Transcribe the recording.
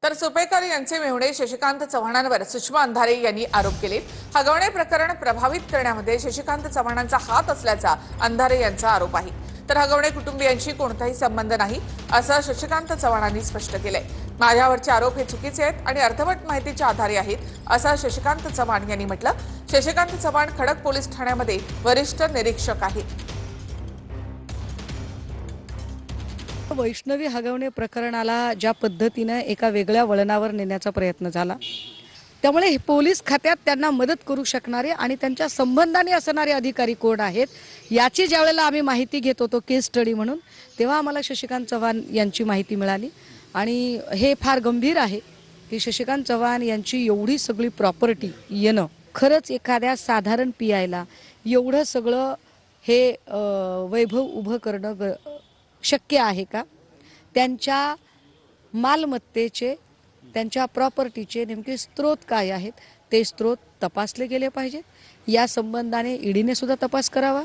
तर सुपेकर यांचे मेहुणे शशिकांत चव्हाणांवर सुषमा अंधारे यांनी आरोप केले। हगवणे प्रकरण प्रभावित करण्यामध्ये शशिकांत चव्हाणांचा हात असल्याचा अंधारे यांचा आरोप आहे। तर हगवणे कुटुंबियांशी कोणताही संबंध नाही असं शशिकांत चव्हाणांनी स्पष्ट केलंय। माझ्यावरचे आरोप हे चुकीचे आहेत आणि अर्धवट माहितीच्या आधारे आहेत असं शशिकांत चव्हाण यांनी म्हटलं। शशिकांत चव्हाण खडक पोलीस ठाण्यामध्ये वरिष्ठ निरीक्षक आहेत। वैष्णवी हगवणे प्रकरणाला ज्या पद्धतीने एका वेगळ्या वळणावर नेण्याचा प्रयत्न झाला, त्यामुळे पोलीस खात्यात त्यांना मदत करू शकणारे आणि त्यांच्या संबंधाने असणारे अधिकारी कोण आहेत याची ज्यावेळेला आम्ही माहिती घेत होतो केस स्टडी म्हणून, तेव्हा आम्हाला शशिकांत चव्हाण यांची माहिती मिळाली। आणि हे फार गंभीर आहे की शशिकांत चव्हाण यांची एवढी सगळी प्रॉपर्टी येणं खरंच एखाद्या साधारण पीआयला एवढं सगळं हे वैभव उभं करणं शक्य आहे का? त्यांच्या मालमत्तेचे, त्यांच्या प्रॉपर्टीचे नेमके स्रोत काय आहेत ते स्रोत तपासले गेले पाहिजेत। या संबंधाने ईडीने सुद्धा तपास करावा।